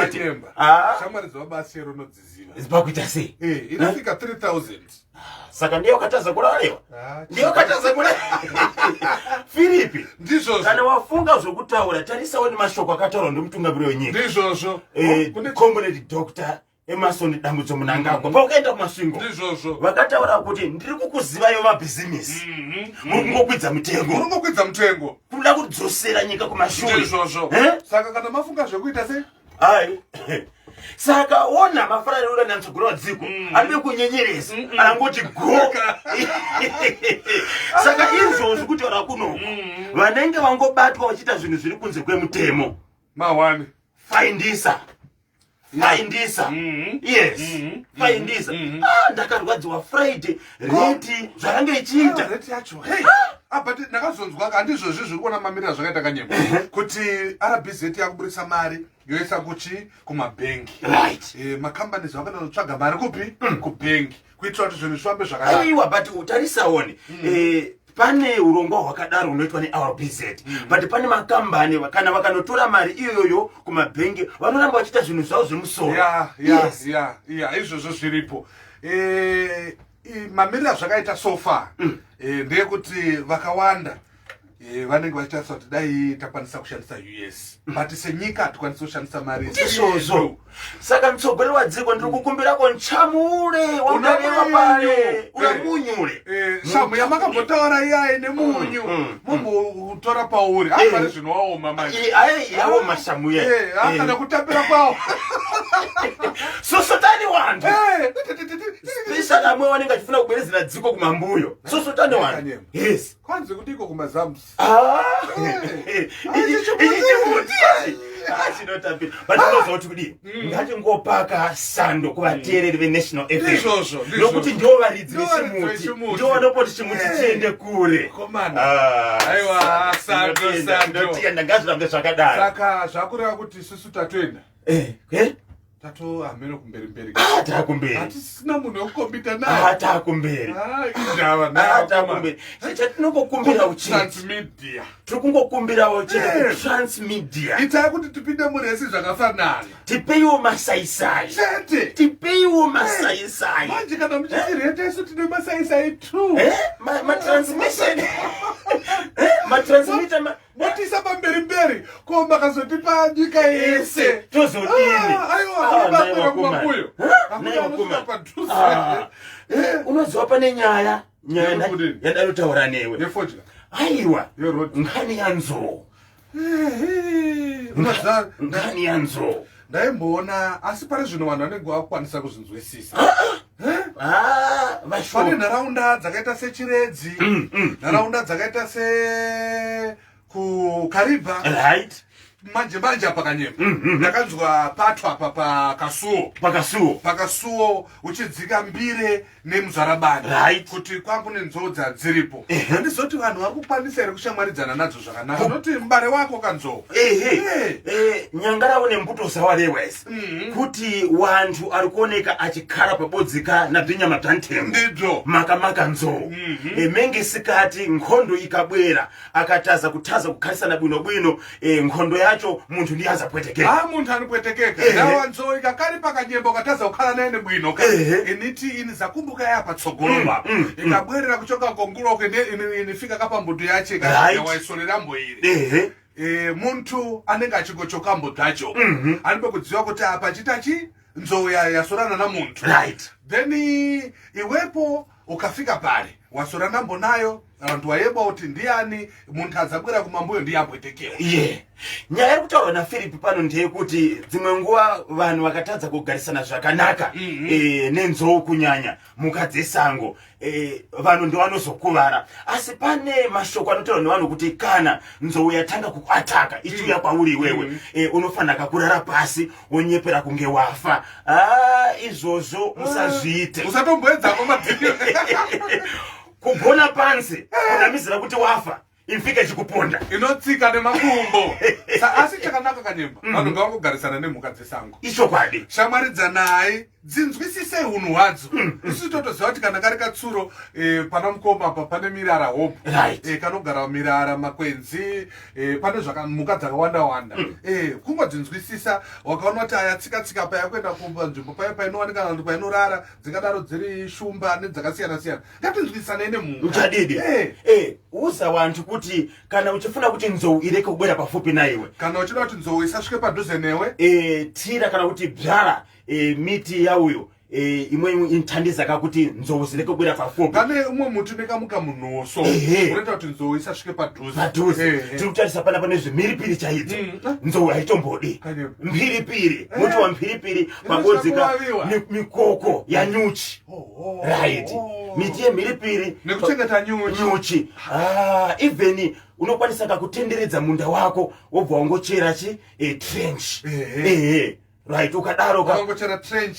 chete. Shamari zvabasero nodziziva. Zibakuita sei? Inafika 3000. Saka ndiyo kataza kulalewa. Ndiyo kataza kulalewa. Philipi. Ndizvozvo. Kana wafunga zvokutaura tarisawo nemashoko akataurwa ndomutungamiri wenyika. Ndizvozvo. Comrade Dr. Emerson Dambudzo Mnangagwa paukaenda kumasvingo ndizvozvo vakataura kuti ndiri kukuzivayo mabhizinesi muri kungokwidza mutengo kuda kudzosera nyika kumashure ndizvozvo saka kana mafunga zvekuita sei ai saka ona mafariro ura nantsogoro dziko aribe kunyenyeresa arangoti goka saka izvozvo kuti ora kuno vanenge vangobatwa vachita zvinhu zviri kunze kwemutemo mawani faindisa yes faindisa ndakarwadziwa Friday reti zvarange ichiita reti yacho but ndakazonzwa handizvozvi zviri kuona mamirira zvakaita Kanyemba kuti RBZ yakuburisa mari yoisa kuchi kumabhengi right makambanies vakanda kutsvaga mari kupi kubhengi kuitira kuti zvinhu zvifambe zvakanaka aiwa but utarisaone pane urongwa hwakadaro unoitwa neRBZ but pane makambani kana vakanotora mari iyoyo kumabhengi vanoramba vachiita zvinhu zvavo zvemusoro izvozvo zviripo mamirira zvakaita so far ndeyekuti vakawanda vanenge vachitarisa kuti dai takwanisa kushandisa US but senyika hatikwanisa kushandisa mari ndizvozvo saka mutsogoreri wadziko ndiri kukumbirako nchamure waunareva pale unamunyure shamu yamakambotaura iyaye nemunyu mumbotora pauri apari zvinowaoma manje yaoma shamu ye kana kutapira kwawo sosotani wantu special amwe wanenge achifuna kubwerezera dziko kumambuyo sosotani wantu yes kwanze kuti iko kumazamsi chinotapira patinoziva kuti kudii ngatingopaka sando kuvateereri veNational FM nokuti ndivo varidzi vechimuti ndivo vanopoti chimuti chiende kure aiwa sando ndangazvirambe zvakadaro saka zvakureva kuti susu tatoenda tato hameno kumberi takumberi hatisina munhu wekukombita naye takumberi takumberi chatinokumbira transmedia tiri kungokumbirawo chete transmedia itai kuti tipinde muresi zvakafanana tipeiwo masaisai chete tipeiwo masaisai manje kana muchichireta isu tine masaisai 2 matransmission matransmitter botisa pamberimberi ko makazotipa nyika yese tozodini aiwa unoziva pane nyaya yandanotaura newe aiwa ngani yanzo ngani yanzo ndaimboona asi pane zvino vanhu vanenge vakukwanisa kuzvinzwisisa pane nharaunda dzakaita sechiredzi nharaunda dzakaita se kukaribha right manje apa Kanyemba ndakanzwa pato apa pakasuo uchidzika mbire nemuzvarabani right kuti kwangu nenzodza dziripo handizoti vanhu vari kukwanisa ere kushamwaridzana nadzo zvakanaka noti mbare wako kanzou nyangarawo nembuto zawarewes kuti wantu ari kuoneka achikara pabodzika nabhinyama bhantembo ndizvo makamaka nzou menge sikati nkhondo ikabwera akataza kukharisana bwino nkhondo yacho muntu ndiye azapwetekeka muntu anopwetekeka nawa nzou ikakari pakanyemba ukataza kukhala naye nebwino initi inizakumbuka yapatsogoloma ikabwerera kuchoka konguloko inifika kapambuto yache ikawaisorera mboiri muntu anenge achingochoka mbuto acho anobe kudziva kuti apa chitachi nzou yasorana namuntu then iwepo ukafika pale wasorana mbonayo vantu wayeba kuti ndiani muntu adzabwera kumambuyo ndiye apwetekewa nyaya iri kutaurwa naFhilipi pano ndeyekuti dzimwe nguva vanhu vakatadza kugarisana zvakanaka nenzou kunyanya mhuka dzesango vanhu ndivanozokuvara asi pane mashoko anotaurwa nevanhu kuti kana nzou yatanga kukuataka ichiuya kwauri iwewe unofanira kurara pasi wonyepera kunge wafa izvozvo musazviite usatomboedzako kugona panze kunamizira kuti wafa infike chikuponda inotsika nemakumbo asi chakanaka Kanyemba vanhu ngavangogarisana nemhuka dzesango icho kwadi shamaridza naye dzinzwisise hunhu hwadzo isusu totoziva kuti kana kari katsuro pana mukoma apa pane mirara hope kanogara mirara makwenzi pane mhuka dzakawanda wanda kungodzinzwisisa wakaona kuti aya tsika paya kuenda kunzvimbo paya painowanikana kuti painorara dzingadaro dziri shumba nedzakasiyana siyana ngatinzwisisane nemhuka uchadidi uza vantu kuti kana uchifuna kuti nzou ireke kubwera pafupi naiwe kana uchida kuti nzou isasvike padhuze newe tira kana kuti bzara miti yauyo imwe intandizaka kuti nzou zireke kubwera pafupi pane umwe muti nekamuka munhoso unoita kuti nzou isasvike padhuze tiri kutarisa pana pane zvimhiripiri chaidzo nzou haitombodi mhiripiri muti wa mhiripiri pagodzika mikoko yanyuchi right miti yemhiripiri nekuchengeta nyuchi even unokwanisa kakutenderedza munda wako wobva wangochera trench right ukadaro kangochera trench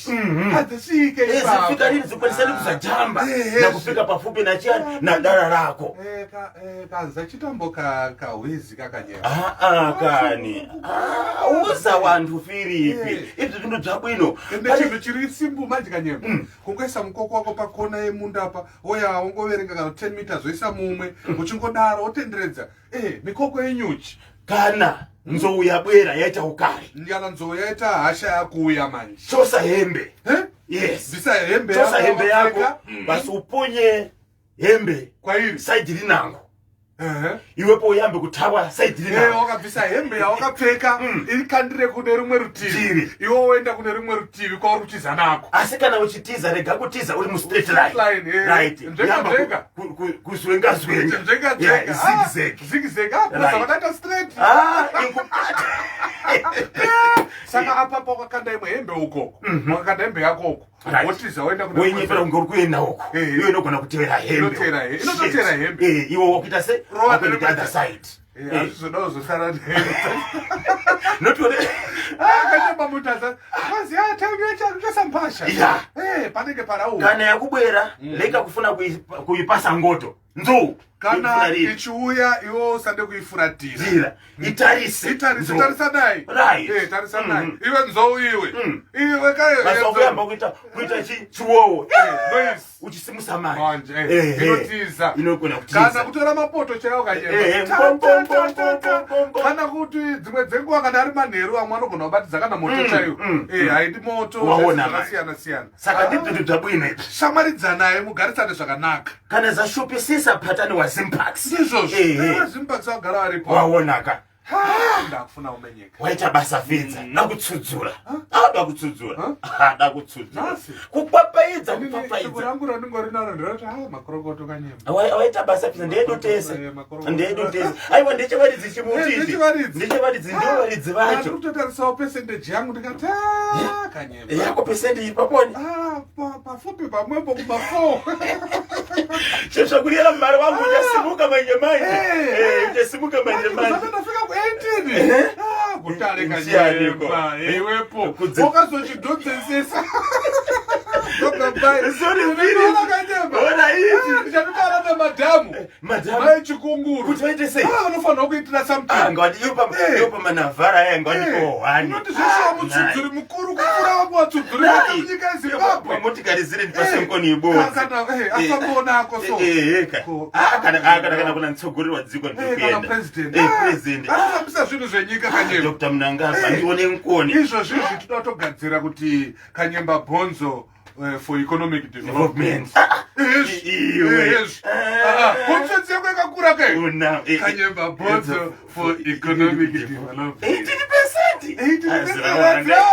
zifika lini zikwanisa kuzajamba na kufika pafupi na chiani na dara rako kaza chitambo kahwizi Kanyemba kani uza wantu Filipi ibyo bintu bwabwino chintu chiri simbu manje Kanyemba kungoisa mukoko wako pakona yemunda apa oya ungoverenga kana 10 meters oisa mumwe uchingodaro otenderedza mikoko yenyuchi kana nzou yabwera yaita ukari ndiyana nzou yaita hasha yakuuya manje chosa hembe yes bisa hembe chosa hembe yako basi uponye hembe kwairi side linango iwepo uyambe kutawa side linango wakabvisa hembe yawakapfeka ikandire kune rumwe rutivi iwe woenda kune rumwe rutivi kwauri kutiza nako asi kana uchitiza rega kutiza uri mu straight line right njenga kuzwenga zigzag hapo vakaita straight saka apapo wakakanda imwe hembe ukoko wakakanda hembe yako uko wotiza woenda kune wenyepera ungori kuenda uko iwe inogona kutevera hembe inototera hembe iwe wakuita se wakuenda the other side azvizodawo zosara notore Kanyemba mutaza kazi tasampasha panenge parau kana yakubwera leka kufuna kuipasa ngoto nzou kana ichiuya iwo usande kuifuratira itarise tarisa naye tarisa naye iwe nzou iwe kayamba kuita chiwowo uchisimusa manje inotiza inogona kana kutora mapoto chaiwo Kanyemba kana kuti dzimwe dzenguva kana ari manheru amwe anogona kubatidza kana moto chaiwo haidi moto zvakasiyana siyana saka ndibyo bwabwino izvi shamaridza naye mugarisane zvakanaka kana zashopisisa patani wa Zimpax ndizvozvo Zimpax vagara varipo waonaka ndakufuna umenyeka waita basa Phidza nakutsudzura nakutsudzura kupapayidza rangu randingori naro ndirati makorokoto Kanyemba waita basa Phidza ndedutese aiwa ndechevaridzi chimutiti ndechevaridzi ndio varidzi vacho kutotarisawo percentage yangu ndikati Kanyemba yako percentage paponi pafupi pamwepo kuma4 chezvakuriyera mumari wangu uchasimuka manje uchasimuka manje kutare Kanyemba iwepo wakazochidhodzesesa ndichatogara nemadhamu maechikunguru kuti vaite sei unofanira kuitira yopamanavhara aya ngawanikohwani inoti zveshuwa mutsudzuri mukuru kupfuura vamwe vatsudzuri munyika yeZimbabwe motikari ziri ndipasenkoni ibodzi akamboonako kana kuna mtsogoleri wadziko president anofambisa zvinhu zvenyika Kanyemba Dr. Mnangagwa ndione nkoni izvozvi toda kutogadzira kuti Kanyemba Bhonzo for economic development kutsotsi yako yakakura Kanyemba Bhonzo for economic development 18%